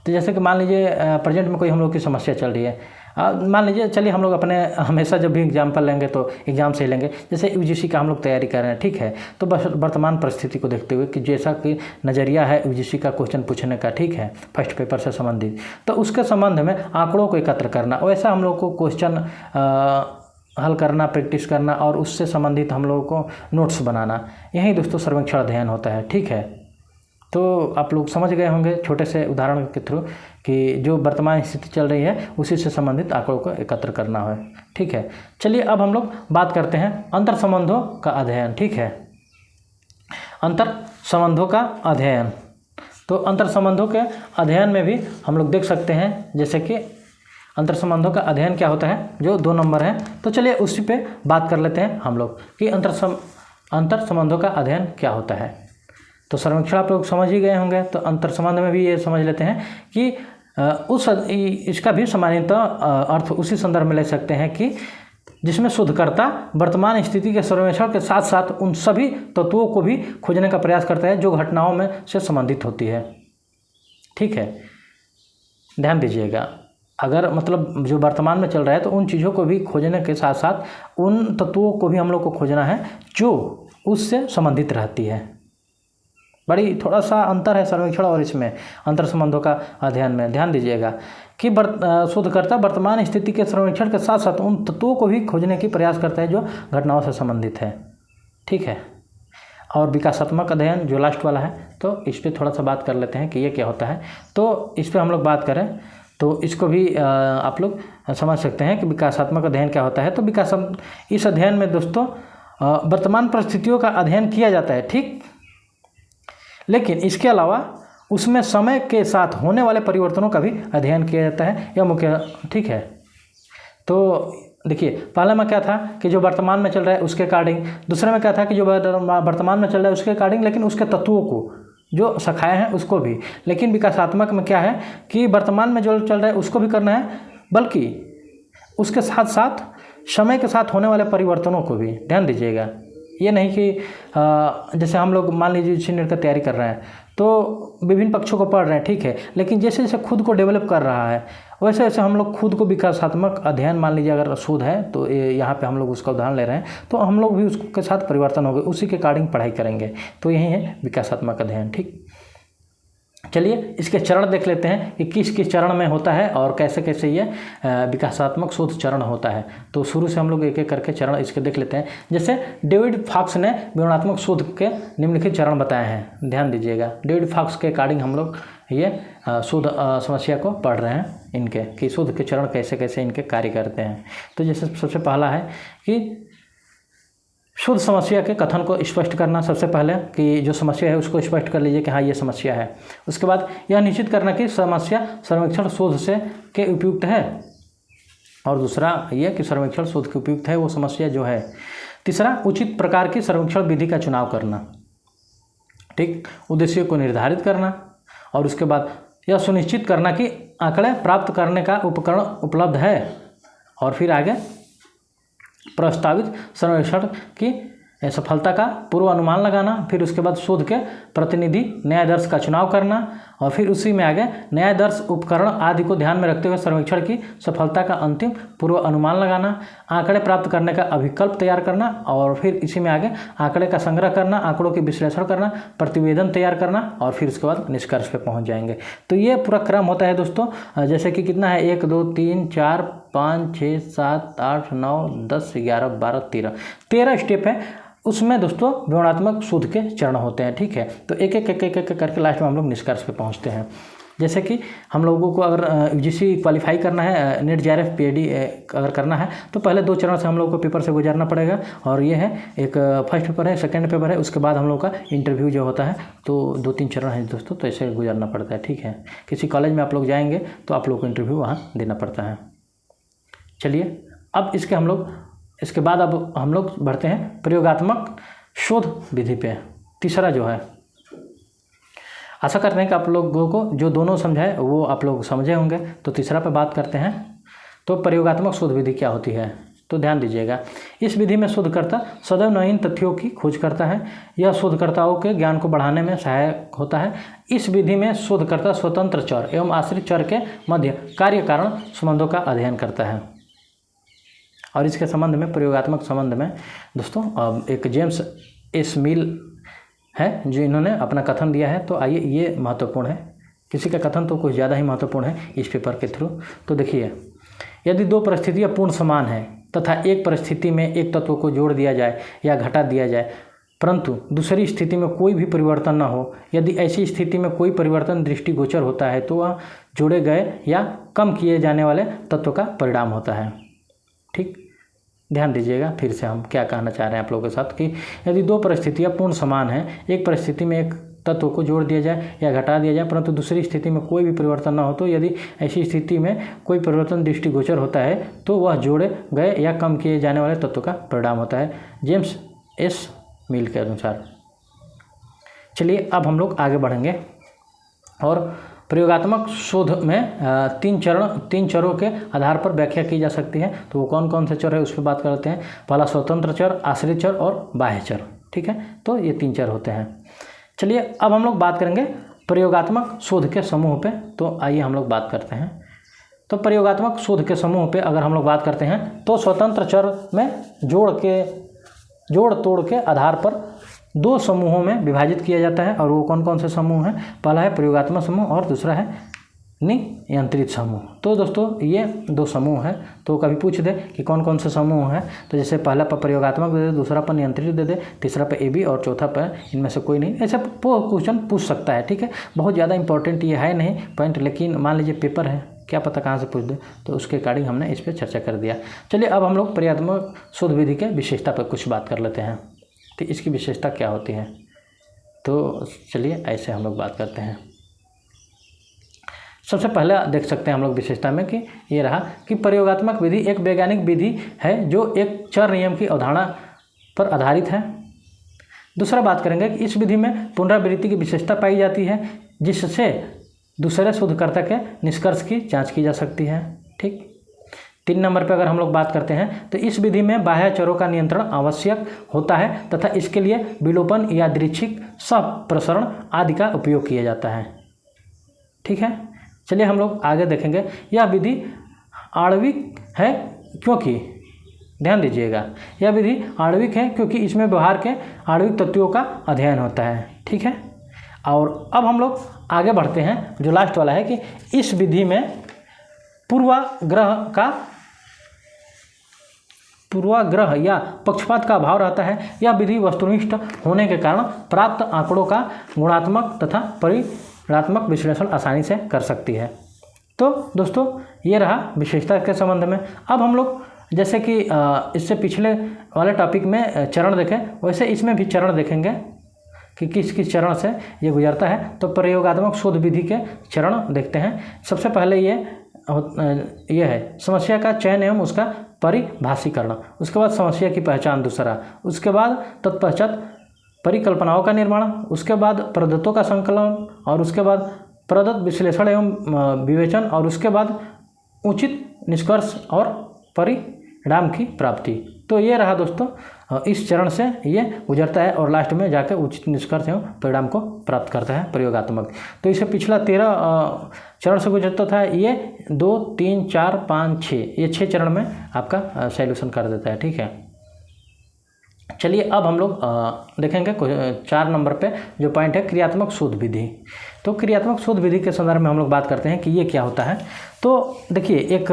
[SPEAKER 1] तो जैसे कि मान लीजिए प्रेजेंट में कोई हम लोग की समस्या चल रही है, मान लीजिए चलिए हम लोग अपने हमेशा जब भी एग्जाम्पल लेंगे तो एग्जाम से ही लेंगे। जैसे यूजीसी का हम लोग तैयारी कर रहे हैं, ठीक है, तो बस वर्तमान परिस्थिति को देखते हुए कि जैसा कि नज़रिया है यूजीसी का क्वेश्चन पूछने का, ठीक है, फर्स्ट पेपर से संबंधित, तो उसके संबंध में आंकड़ों को एकत्र करना, वैसा हम लोग को क्वेश्चन हल करना, प्रैक्टिस करना और उससे संबंधित हम लोगों को नोट्स बनाना, यही दोस्तों सर्वेक्षण अध्ययन होता है। ठीक है, तो आप लोग समझ गए होंगे छोटे से उदाहरण के थ्रू कि जो वर्तमान स्थिति चल रही है उसी से संबंधित आंकड़ों को एकत्र करना है। ठीक है, चलिए अब हम लोग बात करते हैं अंतर संबंधों का अध्ययन। ठीक है, अंतर संबंधों का अध्ययन। तो अंतर संबंधों के अध्ययन में भी हम लोग देख सकते हैं जैसे कि अंतर संबंधों का अध्ययन क्या होता है, जो 2 नंबर है। तो चलिए उसी पे बात कर लेते हैं हम लोग कि अंतर संबंधों का अध्ययन क्या होता है। तो सर्वेक्षण आप लोग समझ ही गए होंगे, तो अंतर संबंध में भी ये समझ लेते हैं कि इसका भी सामान्यतः अर्थ उसी संदर्भ में ले सकते हैं कि जिसमें शोधकर्ता वर्तमान स्थिति के सर्वेक्षण के साथ साथ उन सभी तत्वों को भी खोजने का प्रयास करता है जो घटनाओं में से संबंधित होती है। ठीक है, ध्यान दीजिएगा, अगर मतलब जो वर्तमान में चल रहा है तो उन चीज़ों को भी खोजने के साथ साथ उन तत्वों को भी हम लोग को खोजना है जो उससे संबंधित रहती है। बड़ी थोड़ा सा अंतर है सर्वेक्षण और इसमें अंतर संबंधों का अध्ययन में। ध्यान दीजिएगा कि शोधकर्ता वर्तमान स्थिति के सर्वेक्षण के साथ साथ उन तत्वों को भी खोजने की प्रयास करता है जो घटनाओं से संबंधित है। ठीक है, और विकासात्मक अध्ययन जो लास्ट वाला है, तो इस पर थोड़ा सा बात कर लेते हैं कि ये क्या होता है। तो इस पर हम लोग बात करें तो इसको भी आप लोग समझ सकते हैं कि विकासात्मक अध्ययन क्या होता है। तो इस अध्ययन में दोस्तों वर्तमान परिस्थितियों का अध्ययन किया जाता है, ठीक, लेकिन इसके अलावा उसमें समय के साथ होने वाले परिवर्तनों का भी अध्ययन किया जाता है, यह मुख्य। ठीक है, तो देखिए पहले में क्या था कि जो वर्तमान में चल रहा है उसके अकॉर्डिंग, दूसरे में क्या था कि जो वर्तमान में चल रहा है उसके अकॉर्डिंग, लेकिन उसके तत्वों को जो शाखाएं हैं उसको भी। लेकिन विकासात्मक में क्या है कि वर्तमान में जो चल रहा है उसको भी करना है, बल्कि उसके साथ साथ समय के साथ होने वाले परिवर्तनों को भी। ध्यान दीजिएगा, ये नहीं कि जैसे हम लोग मान लीजिए इंजीनियर का तैयारी कर रहे हैं तो विभिन्न पक्षों को पढ़ रहे हैं, ठीक है, लेकिन जैसे जैसे खुद को डेवलप कर रहा है वैसे वैसे हम लोग खुद को विकासात्मक अध्ययन, मान लीजिए अगर शोध है तो यहाँ पे हम लोग उसका उदाहरण ले रहे हैं, तो हम लोग भी उसके साथ परिवर्तन हो गए, उसी के अकॉर्डिंग पढ़ाई करेंगे। तो यही है विकासात्मक अध्ययन। ठीक, चलिए इसके चरण देख लेते हैं कि किस किस चरण में होता है और कैसे कैसे ये विकासात्मक शोध चरण होता है। तो शुरू से हम लोग एक एक करके चरण इसके देख लेते हैं। जैसे डेविड फॉक्स ने विवरणात्मक शोध के निम्नलिखित चरण बताए हैं। ध्यान दीजिएगा, डेविड फॉक्स के अकॉर्डिंग हम लोग ये शोध समस्या को पढ़ रहे हैं, इनके कि शोध के चरण कैसे कैसे इनके कार्य करते हैं। तो जैसे सबसे पहला है कि शोध समस्या के कथन को स्पष्ट करना। सबसे पहले कि जो समस्या है उसको स्पष्ट कर लीजिए कि हाँ ये समस्या है। उसके बाद यह निश्चित करना कि समस्या सर्वेक्षण शोध से के उपयुक्त है। और दूसरा ये कि सर्वेक्षण शोध की उपयुक्त है वो समस्या जो है। तीसरा, उचित प्रकार की सर्वेक्षण विधि का चुनाव करना, ठीक, उद्देश्य को निर्धारित करना, और उसके बाद यह सुनिश्चित करना कि आंकड़े प्राप्त करने का उपकरण उपलब्ध है, और फिर आगे प्रस्तावित सर्वेक्षण की सफलता का पूर्व अनुमान लगाना, फिर उसके बाद शोध के प्रतिनिधि न्यायादर्श का चुनाव करना, और फिर उसी में आगे न्यायादर्श उपकरण आदि को ध्यान में रखते हुए सर्वेक्षण की सफलता का अंतिम पूर्व अनुमान लगाना, आंकड़े प्राप्त करने का अभिकल्प तैयार करना, और फिर इसी में आगे आंकड़े का संग्रह करना, आंकड़ों की विश्लेषण करना, प्रतिवेदन तैयार करना, और फिर उसके बाद निष्कर्ष पे पहुंच जाएंगे। तो ये पूरा क्रम होता है दोस्तों। जैसे कि कितना है, 1 2 3 4 5 6 7 8 9 10 11 12 13 स्टेप है। उसमें दोस्तों विवरणात्मक शोध के चरण होते हैं, ठीक है। तो एक एक एक एक एक करके लास्ट में हम लोग निष्कर्ष पे पहुंचते हैं। जैसे कि हम लोगों को अगर यूजीसी क्वालिफाई करना है, नेट जेआरएफ पीएडी अगर करना है, तो पहले 2 चरण से हम लोग को पेपर से गुजरना पड़ेगा, और ये है एक फर्स्ट पेपर है, सेकंड पेपर है, उसके बाद हम लोग का इंटरव्यू जो होता है। तो 2-3 चरण है दोस्तों, तो ऐसे गुजरना पड़ता है, ठीक है। किसी कॉलेज में आप लोग जाएंगे तो आप लोग को इंटरव्यू वहाँ देना पड़ता है। चलिए अब इसके बाद अब हम लोग बढ़ते हैं प्रयोगात्मक शोध विधि पे। तीसरा जो है, आशा करते हैं कि आप लोगों को जो दोनों समझाए वो आप लोग समझे होंगे। तो तीसरा पे बात करते हैं। तो प्रयोगात्मक शोध विधि क्या होती है, तो ध्यान दीजिएगा। इस विधि में शोधकर्ता सदैव नवीन तथ्यों की खोज करता है। यह शोधकर्ताओं के ज्ञान को बढ़ाने में सहायक होता है। इस विधि में शोधकर्ता स्वतंत्र चर एवं आश्रित चर के मध्य कार्य कारण संबंधों का अध्ययन करता है। और इसके संबंध में, प्रयोगात्मक संबंध में दोस्तों, एक जेम्स एस मिल है जो इन्होंने अपना कथन दिया है। तो आइए, ये महत्वपूर्ण है, किसी का कथन तो कुछ ज़्यादा ही महत्वपूर्ण है इस पेपर के थ्रू। तो देखिए, यदि 2 परिस्थितियाँ पूर्ण समान हैं तथा एक परिस्थिति में एक तत्व को जोड़ दिया जाए या घटा दिया जाए, परंतु दूसरी स्थिति में कोई भी परिवर्तन न हो, यदि ऐसी स्थिति में कोई परिवर्तन दृष्टिगोचर होता है तो वह जोड़े गए या कम किए जाने वाले तत्व का परिणाम होता है, ठीक। ध्यान दीजिएगा, फिर से हम क्या कहना चाह रहे हैं आप लोगों के साथ कि यदि 2 परिस्थितियाँ पूर्ण समान हैं, एक परिस्थिति में एक तत्व को जोड़ दिया जाए या घटा दिया जाए, परंतु दूसरी स्थिति में कोई भी परिवर्तन न हो, तो यदि ऐसी स्थिति में कोई परिवर्तन दृष्टिगोचर होता है तो वह जोड़े गए या कम किए जाने वाले तत्व का परिणाम होता है, जेम्स एस मिल के अनुसार। चलिए अब हम लोग आगे बढ़ेंगे, और प्रयोगात्मक शोध में 3 चरों के आधार पर व्याख्या की जा सकती है। तो वो कौन कौन से चर है उस पर बात करते हैं। पहला स्वतंत्र चर, आश्रित चर और बाह्य चर, ठीक है। तो ये 3 चर होते हैं। चलिए अब हम लोग बात करेंगे प्रयोगात्मक शोध के समूह पे। तो आइए हम लोग बात करते हैं। तो प्रयोगात्मक शोध के समूह पे अगर हम लोग बात करते हैं, तो स्वतंत्र चर में जोड़ तोड़ के आधार पर 2 समूहों में विभाजित किया जाता है। और वो कौन कौन से समूह हैं, पहला है प्रयोगात्मक समूह और दूसरा है नियंत्रित समूह। तो दोस्तों ये 2 समूह हैं। तो कभी पूछ दे कि कौन कौन से समूह हैं, तो जैसे पहला पर प्रयोगात्मक दे दे, दूसरा पर नियंत्रित दे दे, तीसरा पर AB और चौथा पर इनमें से कोई नहीं। ऐसे क्वेश्चन पूछ सकता है, ठीक है। बहुत ज़्यादा इंपॉर्टेंट ये है नहीं पॉइंट, लेकिन मान लीजिए पेपर है, क्या पता कहाँ से पूछ दे, तो उसके अकॉर्डिंग हमने इस पर चर्चा कर दिया। चलिए अब हम लोग प्रयोगात्मक शोध विधि के विशेषता पर कुछ बात कर लेते हैं। तो इसकी विशेषता क्या होती है, तो चलिए ऐसे हम लोग बात करते हैं। सबसे पहले देख सकते हैं हम लोग विशेषता में कि ये रहा कि प्रयोगात्मक विधि एक वैज्ञानिक विधि है जो एक चर नियम की अवधारणा पर आधारित है। दूसरा बात करेंगे कि इस विधि में पुनरावृत्ति की विशेषता पाई जाती है, जिससे दूसरे शोधकर्ता के निष्कर्ष की जांच की जा सकती है, ठीक। 3 नंबर पर अगर हम लोग बात करते हैं, तो इस विधि में बाह्य चरों का नियंत्रण आवश्यक होता है तथा इसके लिए विलोपन, यादृच्छिक सहप्रसरण आदि का उपयोग किया जाता है, ठीक है। चलिए हम लोग आगे देखेंगे। यह विधि आणविक है क्योंकि, ध्यान दीजिएगा, यह विधि आणविक है क्योंकि इसमें व्यवहार के आणविक तत्वों का अध्ययन होता है, ठीक है। और अब हम लोग आगे बढ़ते हैं, जो लास्ट वाला है कि इस विधि में पूर्वाग्रह या पक्षपात का अभाव रहता है। यह विधि वस्तुनिष्ठ होने के कारण प्राप्त आंकड़ों का गुणात्मक तथा परिमाणात्मक विश्लेषण आसानी से कर सकती है। तो दोस्तों ये रहा विशेषता के संबंध में। अब हम लोग जैसे कि इससे पिछले वाले टॉपिक में चरण देखें, वैसे इसमें भी चरण देखेंगे कि किस किस चरण से ये गुजरता है। तो प्रयोगात्मक शोध विधि के चरण देखते हैं। सबसे पहले ये यह है समस्या का चयन एवं उसका परिभाषीकरण, उसके बाद समस्या की पहचान दूसरा, उसके बाद तत्पश्चात परिकल्पनाओं का निर्माण, उसके बाद प्रदत्तों का संकलन और उसके बाद प्रदत्त विश्लेषण एवं विवेचन और उसके बाद उचित निष्कर्ष और परिणाम की प्राप्ति। तो ये रहा दोस्तों, इस चरण से ये गुजरता है और लास्ट में जाकर उचित निष्कर्ष एवं परिणाम को प्राप्त करता है प्रयोगात्मक। तो इसे पिछला 13 चरण से गुजरता था, ये 2, 3, 4, 5, 6 ये 6 चरण में आपका सॉल्यूशन कर देता है। ठीक है, चलिए अब हम लोग देखेंगे 4 नंबर पे जो पॉइंट है क्रियात्मक शोध विधि। तो क्रियात्मक शोध विधि के संदर्भ में हम लोग बात करते हैं कि ये क्या होता है। तो देखिए, एक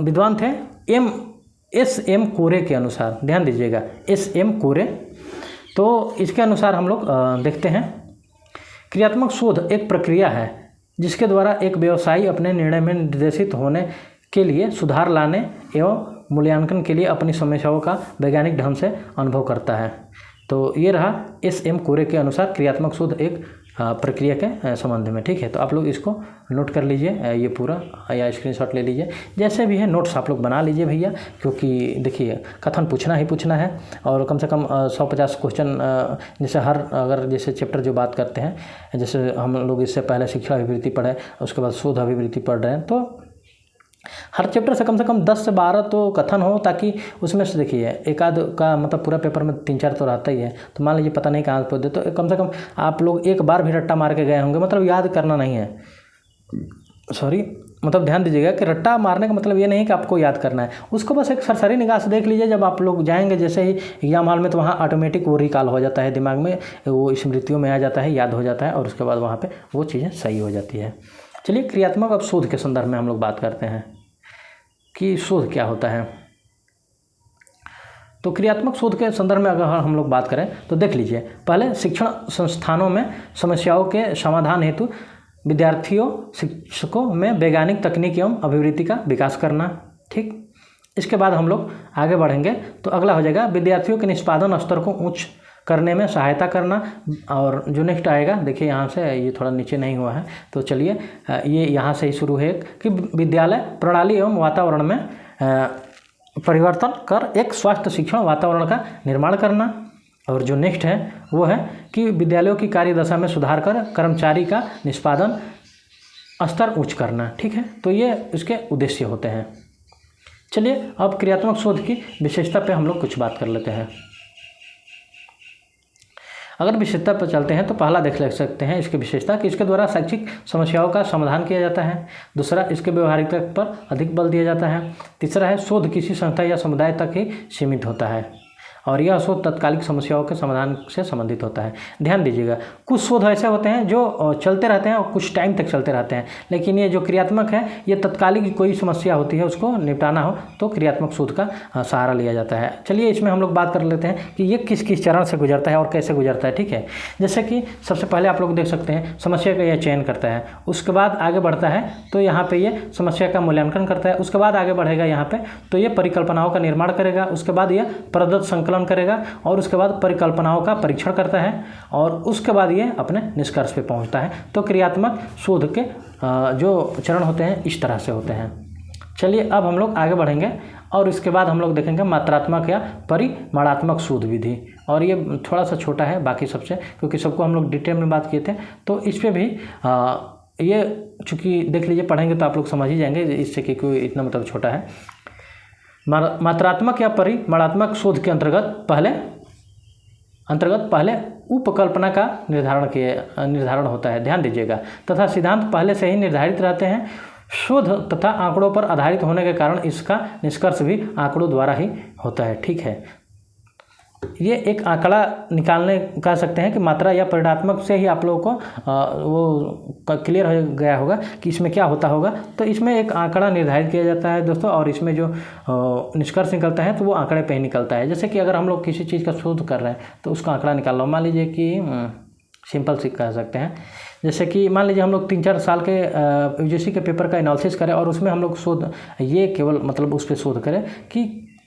[SPEAKER 1] विद्वान थे S.M. कोरे के अनुसार, ध्यान दीजिएगा S.M. कोरे, तो इसके अनुसार हम लोग देखते हैं क्रियात्मक शोध एक प्रक्रिया है जिसके द्वारा एक व्यवसायी अपने निर्णय में निर्देशित होने के लिए सुधार लाने एवं मूल्यांकन के लिए अपनी समस्याओं का वैज्ञानिक ढंग से अनुभव करता है। तो ये रहा S.M. कोरे के अनुसार क्रियात्मक शोध एक प्रक्रिया के संबंध में। ठीक है, तो आप लोग इसको नोट कर लीजिए, ये पूरा या स्क्रीनशॉट ले लीजिए, जैसे भी है नोट्स आप लोग बना लीजिए भैया, क्योंकि देखिए कथन पूछना ही पूछना है और कम से कम 150 क्वेश्चन, जैसे अगर जैसे चैप्टर जो बात करते हैं, जैसे हम लोग इससे पहले शिक्षा अभिवृत्ति पढ़े, उसके बाद शोध अभिवृत्ति पढ़ रहे हैं, तो हर चैप्टर से कम 10 से 12 तो कथन हो, ताकि उसमें से देखिए एक आध का मतलब पूरा पेपर में 3-4 तो रहता ही है। तो मान लीजिए पता नहीं कहाँ पर दे, तो कम से कम आप लोग एक बार भी रट्टा मार के गए होंगे, मतलब याद करना नहीं है, मतलब ध्यान दीजिएगा कि रट्टा मारने का मतलब ये नहीं कि आपको याद करना है, उसको बस एक सरसरी निगाह से देख लीजिए। जब आप लोग जाएंगे जैसे ही एग्जाम हॉल में, तो वहाँ ऑटोमेटिक वो रिकॉल हो जाता है दिमाग में, वो स्मृतियों में आ जाता है, याद हो जाता है और उसके बाद वहाँ पर वो चीज़ें सही हो जाती है। चलिए क्रियात्मक अब शोध के संदर्भ में हम लोग बात करते हैं कि शोध क्या होता है। तो क्रियात्मक शोध के संदर्भ में अगर हम लोग बात करें तो देख लीजिए, पहले शिक्षण संस्थानों में समस्याओं के समाधान हेतु विद्यार्थियों शिक्षकों में वैज्ञानिक तकनीक एवं अभिवृत्ति का विकास करना। ठीक, इसके बाद हम लोग आगे बढ़ेंगे तो अगला हो जाएगा विद्यार्थियों के निष्पादन स्तर को उच्च करने में सहायता करना। और जो नेक्स्ट आएगा, देखिए यहाँ से ये थोड़ा नीचे नहीं हुआ है, तो चलिए ये यहाँ से ही शुरू है कि विद्यालय प्रणाली एवं वातावरण में परिवर्तन कर एक स्वस्थ शिक्षण वातावरण का निर्माण करना। और जो नेक्स्ट है वो है कि विद्यालयों की कार्यदशा में सुधार कर कर्मचारी का निष्पादन स्तर उच्च करना। ठीक है, तो ये इसके उद्देश्य होते हैं। चलिए अब क्रियात्मक शोध की विशेषता पे हम लोग कुछ बात कर लेते हैं। अगर विशेषता पर चलते हैं तो पहला देख सकते हैं इसकी विशेषता कि इसके द्वारा शैक्षिक समस्याओं का समाधान किया जाता है। दूसरा, इसके व्यवहारिकता पर अधिक बल दिया जाता है। तीसरा है शोध किसी संस्था या समुदाय तक ही सीमित होता है और यह शोध तत्कालिक समस्याओं के समाधान से संबंधित होता है। ध्यान दीजिएगा, कुछ शोध ऐसे होते हैं जो चलते रहते हैं और कुछ टाइम तक चलते रहते हैं, लेकिन ये जो क्रियात्मक है ये तत्कालिक कोई समस्या होती है उसको निपटाना हो तो क्रियात्मक शोध का सहारा लिया जाता है। चलिए इसमें हम लोग बात कर लेते हैं कि ये किस किस चरण से गुजरता है और कैसे गुजरता है। ठीक है, जैसे कि सबसे पहले आप लोग देख सकते हैं समस्या का यह चयन करता है, उसके बाद आगे बढ़ता है तो यहाँ पर ये समस्या का मूल्यांकन करता है, उसके बाद आगे बढ़ेगा यहाँ पर तो ये परिकल्पनाओं का निर्माण करेगा, उसके बाद यह प्रदत्त संकलन करेगा और उसके बाद परिकल्पनाओं का परीक्षण करता है और उसके बाद ये अपने निष्कर्ष पे पहुंचता है। तो क्रियात्मक शोध के जो चरण होते हैं इस तरह से होते हैं। चलिए अब हम लोग आगे बढ़ेंगे और इसके बाद हम लोग देखेंगे मात्रात्मक या परिमाणात्मक शोध विधि, और ये थोड़ा सा छोटा है बाकी सबसे, क्योंकि सबको हम लोग डिटेल में बात किए थे। तो इस पर भी ये चूँकि देख लीजिए पढ़ेंगे तो आप लोग समझ ही जाएंगे इससे कि कोई इतना मतलब छोटा है। मात्रात्मक या परिमाणात्मक शोध के अंतर्गत पहले उपकल्पना का निर्धारण होता है, ध्यान दीजिएगा, तथा सिद्धांत पहले से ही निर्धारित रहते हैं। शोध तथा आंकड़ों पर आधारित होने के कारण इसका निष्कर्ष भी आंकड़ों द्वारा ही होता है। ठीक है, ये एक आंकड़ा निकालने कह सकते हैं कि मात्रा या परिमाणात्मक से ही आप लोगों को वो क्लियर हो गया होगा कि इसमें क्या होता होगा। तो इसमें एक आंकड़ा निर्धारित किया जाता है दोस्तों, और इसमें जो निष्कर्ष निकलता है तो वो आंकड़े पे ही निकलता है। जैसे कि अगर हम लोग किसी चीज़ का शोध कर रहे हैं तो उसका आंकड़ा निकाल लो। मान लीजिए कि सिंपल सी कह सकते हैं, जैसे कि मान लीजिए हम लोग 3-4 साल के यूजीसी के पेपर का एनालिसिस करें और उसमें हम लोग शोध ये केवल मतलब उस पर शोध करें कि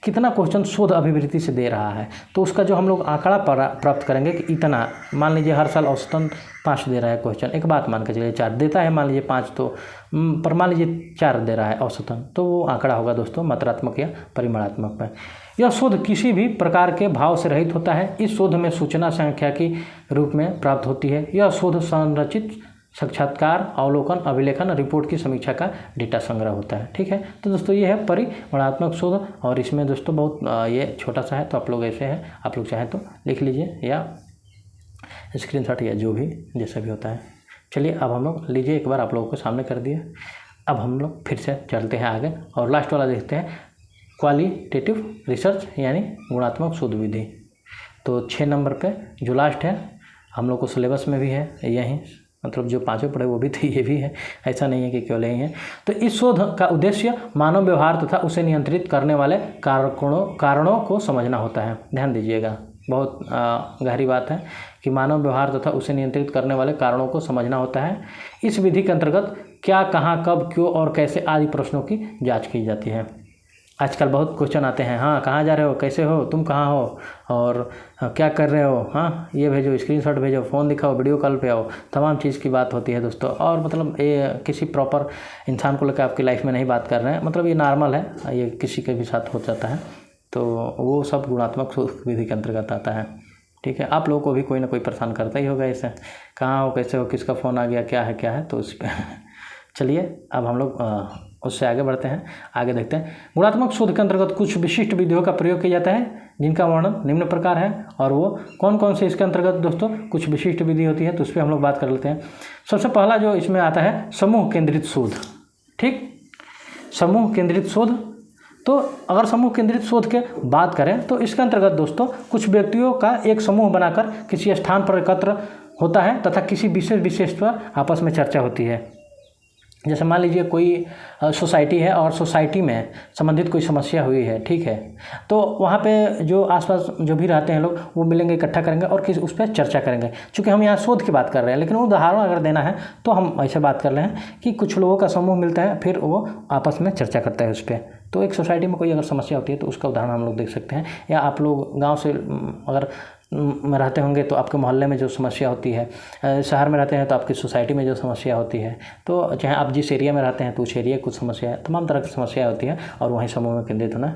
[SPEAKER 1] कितना क्वेश्चन शोध अभिवृत्ति से दे रहा है, तो उसका जो हम लोग आंकड़ा प्राप्त करेंगे कि इतना, मान लीजिए हर साल औसतन 5 दे रहा है क्वेश्चन, एक बात मान के चलिए 4 देता है, मान लीजिए 5 तो पर मान लीजिए 4 दे रहा है औसतन, तो वो आंकड़ा होगा दोस्तों मात्रात्मक या परिमाणात्मक में। यह शोध किसी भी प्रकार के भाव से रहित होता है। इस शोध में सूचना संख्या के रूप में प्राप्त होती है। यह शोध संरचित साक्षात्कार, अवलोकन, अभिलेखन, रिपोर्ट की समीक्षा का डेटा संग्रह होता है। ठीक है, तो दोस्तों ये है परिमाणात्मक शोध, और इसमें दोस्तों बहुत ये छोटा सा है, तो आप लोग ऐसे है, आप लोग चाहें तो लिख लीजिए या स्क्रीनशॉट या जो भी जैसा भी होता है। चलिए अब हम लोग लीजिए, एक बार आप लोगों को सामने कर दिए। अब हम लोग फिर से चलते हैं आगे और लास्ट वाला देखते हैं, क्वालिटेटिव रिसर्च यानी गुणात्मक शोध विधि। तो 6 नंबर पे जो लास्ट है, हम लोग को सिलेबस में भी है यही, मतलब जो 5 पढ़े वो भी थे, ये भी है, ऐसा नहीं है कि केवल यही है। तो इस शोध का उद्देश्य मानव व्यवहार तथा उसे नियंत्रित करने वाले कारणों को समझना होता है। ध्यान दीजिएगा, बहुत गहरी बात है कि मानव व्यवहार तथा उसे नियंत्रित करने वाले कारणों को समझना होता है। इस विधि के अंतर्गत क्या, कहाँ, कब, क्यों और कैसे आदि प्रश्नों की जाँच की जाती है। आजकल बहुत क्वेश्चन आते हैं, हाँ कहाँ जा रहे हो, कैसे हो, तुम कहाँ हो, और क्या कर रहे हो, हाँ ये भेजो, स्क्रीनशॉट भेजो, फ़ोन दिखाओ, वीडियो कॉल पे आओ, तमाम चीज़ की बात होती है दोस्तों। और मतलब ये किसी प्रॉपर इंसान को लेकर आपकी लाइफ में नहीं बात कर रहे हैं, मतलब ये नॉर्मल है, ये किसी के भी साथ हो जाता है, तो वो सब गुणात्मक शोध विधि के अंतर्गत आता है। ठीक है, आप लोगों को भी कोई ना कोई परेशान करता ही होगा इससे, कहाँ हो, कैसे हो, किसका फ़ोन आ गया, क्या है, तो उस पर चलिए अब हम लोग उससे आगे बढ़ते हैं, आगे देखते हैं। गुणात्मक शोध के अंतर्गत कुछ विशिष्ट विधियों का प्रयोग किया जाता है जिनका वर्णन निम्न प्रकार है, और वो कौन कौन से इसके अंतर्गत दोस्तों कुछ विशिष्ट विधि होती है, तो उस पर हम लोग बात कर लेते हैं। सबसे पहला जो इसमें आता है समूह केंद्रित शोध। ठीक, समूह केंद्रित शोध। तो अगर समूह केंद्रित शोध के बात करें तो इसके अंतर्गत दोस्तों कुछ व्यक्तियों का एक समूह बनाकर किसी स्थान पर एकत्र होता है तथा किसी विशेष पर आपस में चर्चा होती है। जैसे मान लीजिए कोई सोसाइटी है और सोसाइटी में संबंधित कोई समस्या हुई है, ठीक है, तो वहाँ पे जो आसपास जो भी रहते हैं लोग वो मिलेंगे, इकट्ठा करेंगे और उस पर चर्चा करेंगे। चूँकि हम यहाँ शोध की बात कर रहे हैं, लेकिन उदाहरण अगर देना है तो हम ऐसे बात कर रहे हैं कि कुछ लोगों का समूह मिलता है, फिर वो आपस में चर्चा करता है उस पर। तो एक सोसाइटी में कोई अगर समस्या होती है तो उसका उदाहरण हम लोग देख सकते हैं। या आप लोग गाँव से अगर में रहते होंगे तो आपके मोहल्ले में जो समस्या होती है, शहर में रहते हैं तो आपकी सोसाइटी में जो समस्या होती है, तो चाहे आप जिस एरिया में रहते हैं तो उस एरिया कुछ समस्या है, तमाम तरह की समस्या होती है, और वहीं समूह में केंद्रित होना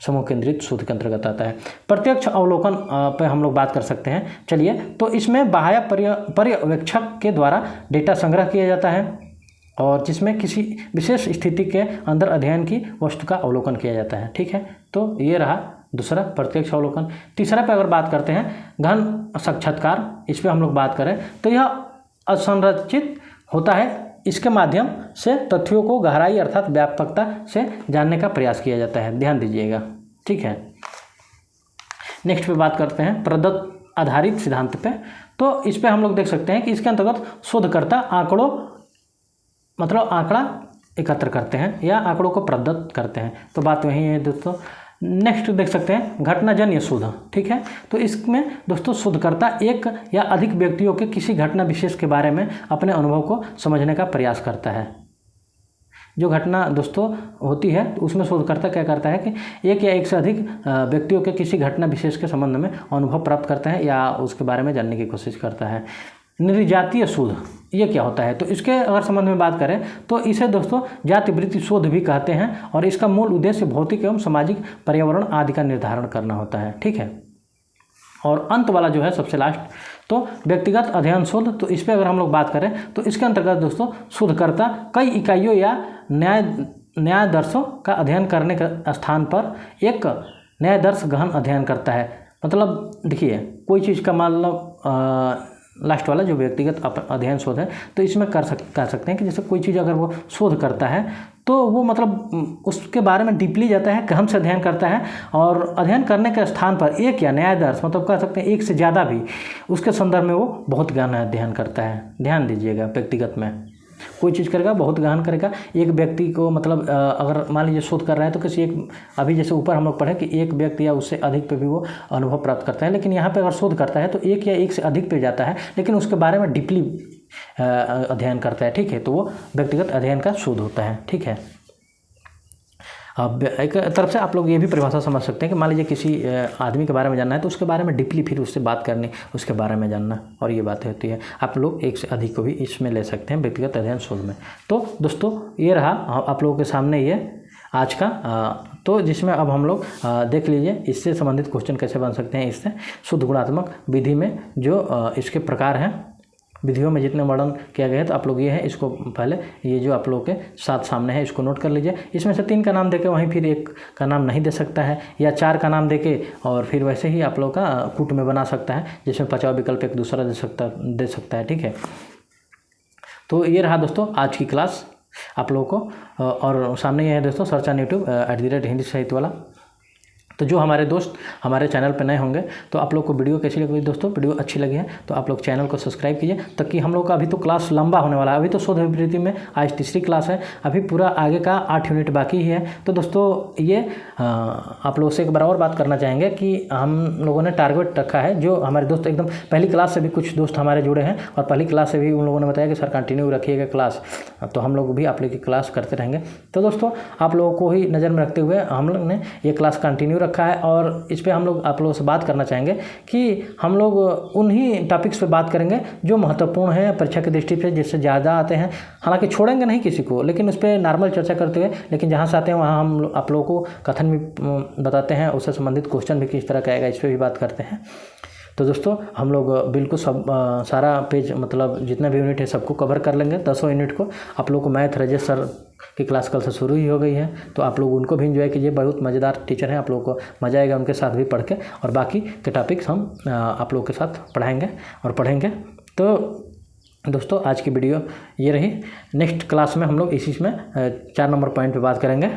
[SPEAKER 1] समूह केंद्रित शोध के अंतर्गत आता है। प्रत्यक्ष अवलोकन पर हम लोग बात कर सकते हैं। चलिए, तो इसमें बाह्य पर्यवेक्षक के द्वारा डेटा संग्रह किया जाता है और जिसमें किसी विशेष स्थिति के अंदर अध्ययन की वस्तु का अवलोकन किया जाता है। ठीक है, तो ये रहा दूसरा प्रत्यक्ष अवलोकन। तीसरा पे अगर बात करते हैं घन साक्षात्कार, इस पर हम लोग बात करें तो यह असंरचित होता है। इसके माध्यम से तथ्यों को गहराई अर्थात व्यापकता से जानने का प्रयास किया जाता है। ध्यान दीजिएगा, ठीक है। नेक्स्ट पे बात करते हैं प्रदत्त आधारित सिद्धांत पे। तो इस पे हम लोग देख सकते हैं कि इसके अंतर्गत शोधकर्ता आंकड़ों मतलब आंकड़ा एकत्र करते हैं या आंकड़ों को प्रदत्त करते हैं। तो बात वही है दोस्तों। नेक्स्ट देख सकते हैं घटनाजन्य शोध। ठीक है, तो इसमें दोस्तों शोधकर्ता एक या अधिक व्यक्तियों के किसी घटना विशेष के बारे में अपने अनुभव को समझने का प्रयास करता है। जो घटना दोस्तों होती है तो उसमें शोधकर्ता क्या करता है कि एक या एक से अधिक व्यक्तियों के किसी घटना विशेष के संबंध में अनुभव प्राप्त करता है या उसके बारे में जानने की कोशिश करता है। निर्जातीय शोध ये क्या होता है, तो इसके अगर संबंध में बात करें तो इसे दोस्तों जातिवृत्ति शोध भी कहते हैं और इसका मूल उद्देश्य भौतिक एवं सामाजिक पर्यावरण आदि का निर्धारण करना होता है। ठीक है, और अंत वाला जो है सबसे लास्ट तो व्यक्तिगत अध्ययन शोध। तो इस पर अगर हम लोग बात करें तो इसके अंतर्गत दोस्तों शोधकर्ता कई इकाइयों या न्यायादर्शों का अध्ययन करने के स्थान पर एक न्यायादर्श गहन अध्ययन करता है। मतलब देखिए कोई चीज़ का मतलब लास्ट वाला जो व्यक्तिगत अध्ययन शोध है, तो इसमें कर सकते हैं कि जैसे कोई चीज़ अगर वो शोध करता है तो वो मतलब उसके बारे में डीपली जाता है, गहन से अध्ययन करता है और अध्ययन करने के स्थान पर एक या न्यायादर्श मतलब कह सकते हैं एक से ज़्यादा भी उसके संदर्भ में वो बहुत गहन अध्ययन करता है। ध्यान दीजिएगा, व्यक्तिगत में कोई चीज़ करेगा बहुत गहन करेगा। एक व्यक्ति को मतलब अगर मान लीजिए शोध कर रहा है तो किसी एक अभी जैसे ऊपर हम लोग पढ़े कि एक व्यक्ति या उससे अधिक पे भी वो अनुभव प्राप्त करता है, लेकिन यहाँ पे अगर शोध करता है तो एक या एक से अधिक पे जाता है लेकिन उसके बारे में डीपली अध्ययन करता है। ठीक है, तो वो व्यक्तिगत अध्ययन का शोध होता है। ठीक है, अब एक तरफ से आप लोग ये भी परिभाषा समझ सकते हैं कि मान लीजिए किसी आदमी के बारे में जानना है तो उसके बारे में डीपली फिर उससे बात करनी, उसके बारे में जानना, और ये बात होती है। आप लोग एक से अधिक को भी इसमें ले सकते हैं व्यक्तिगत अध्ययन शोध में। तो दोस्तों ये रहा आप लोगों के सामने ये आज का तो जिसमें अब हम लोग देख लीजिए इससे संबंधित क्वेश्चन कैसे बन सकते हैं। इससे शुद्ध गुणात्मक विधि में जो इसके प्रकार हैं, विधियों में जितने वर्णन किया गया है, तो आप लोग ये है इसको पहले ये जो आप लोग के साथ सामने है इसको नोट कर लीजिए। इसमें से 3 का नाम देके वहीं फिर 1 का नाम नहीं दे सकता है, या 4 का नाम देके और फिर वैसे ही आप लोग का कूट में बना सकता है, जिसमें 5वां विकल्प एक दूसरा दे सकता है। ठीक है, तो ये रहा दोस्तों आज की क्लास आप लोगों को। और सामने ये है दोस्तों सर्च ऑन यूट्यूब @हिंदी साहित्य वाला। तो जो हमारे दोस्त हमारे चैनल पर नए होंगे तो आप लोग को वीडियो कैसी लगी दोस्तों, वीडियो अच्छी लगी है तो आप लोग चैनल को सब्सक्राइब कीजिए, ताकि हम लोग का अभी तो क्लास लंबा होने वाला है। अभी तो शोध विवृत्ति में आज 3री क्लास है, अभी पूरा आगे का 8 यूनिट बाकी ही है। तो दोस्तों ये आप लोगों से एक बार और बात करना चाहेंगे कि हम लोगों ने टारगेट रखा है, जो हमारे दोस्त एकदम पहली क्लास से भी कुछ दोस्त हमारे जुड़े हैं और पहली क्लास से भी उन लोगों ने बताया कि सर कंटिन्यू रखिएगा क्लास, तो हम लोग भी आप लोग की क्लास करते रहेंगे। तो दोस्तों आप लोगों को ही नज़र में रखते हुए हम लोग ने ये क्लास कंटिन्यू रखा है, और इस पे हम लोग आप लोगों से बात करना चाहेंगे कि हम लोग उन्हीं टॉपिक्स पे बात करेंगे जो महत्वपूर्ण है परीक्षा की दृष्टि से, जिससे ज़्यादा आते हैं। हालांकि छोड़ेंगे नहीं किसी को, लेकिन उस पर नॉर्मल चर्चा करते हुए, लेकिन जहाँ से आते हैं वहाँ हम आप लोगों को कथन भी बताते हैं, उससे संबंधित क्वेश्चन भी किस तरह का आएगा इस पर भी बात करते हैं। तो दोस्तों हम लोग बिल्कुल सब सारा पेज मतलब जितने भी यूनिट है सबको कवर कर लेंगे, 10 यूनिट को। आप लोग को मैथ राजेश सर की क्लास कल से शुरू ही हो गई है, तो आप लोग उनको भी एंजॉय कीजिए, बहुत मज़ेदार टीचर हैं, आप लोगों को मज़ा आएगा उनके साथ भी पढ़ के, और बाकी के टॉपिक्स हम आप लोगों के साथ पढ़ाएंगे और पढ़ेंगे। तो दोस्तों आज की वीडियो ये रही। नेक्स्ट क्लास में हम लोग इसी में 4 नंबर पॉइंट पे बात करेंगे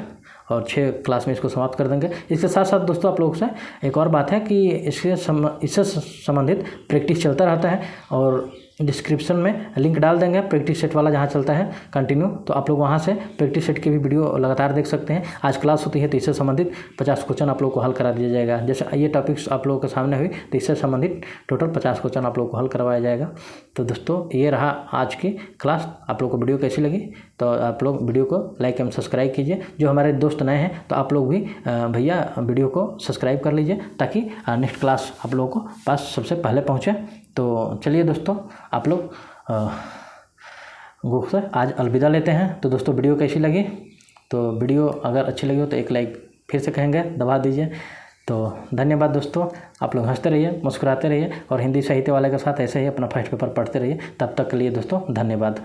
[SPEAKER 1] और 6 क्लास में इसको समाप्त कर देंगे। इसके साथ साथ दोस्तों आप लोगों से एक और बात है कि इससे संबंधित प्रैक्टिस चलता रहता है, और डिस्क्रिप्शन में लिंक डाल देंगे प्रैक्टिस सेट वाला जहाँ चलता है कंटिन्यू, तो आप लोग वहाँ से प्रैक्टिस सेट की भी वीडियो लगातार देख सकते हैं। आज क्लास होती है तो इससे संबंधित 50 क्वेश्चन आप लोग को हल करा दिया जाएगा। जैसे ये टॉपिक्स आप लोगों के सामने हुई तो इससे संबंधित टोटल 50 क्वेश्चन आप लोग को हल करवाया जाएगा। तो दोस्तों ये रहा आज की क्लास। आप लोग को वीडियो कैसी लगी तो आप लोग वीडियो को लाइक एवं सब्सक्राइब कीजिए। जो हमारे दोस्त नए हैं तो आप लोग भी भैया वीडियो को सब्सक्राइब कर लीजिए, ताकि नेक्स्ट क्लास आप लोगों को पास सबसे पहले पहुँचे। तो चलिए दोस्तों आप लोग गुफ्त से आज अलविदा लेते हैं। तो दोस्तों वीडियो कैसी लगी, तो वीडियो अगर अच्छी लगी हो तो एक लाइक फिर से कहेंगे दबा दीजिए। तो धन्यवाद दोस्तों, आप लोग हंसते रहिए, मुस्कुराते रहिए, और हिंदी साहित्य वाले के साथ ऐसे ही अपना फर्स्ट पेपर पढ़ते रहिए। तब तक के लिए दोस्तों धन्यवाद।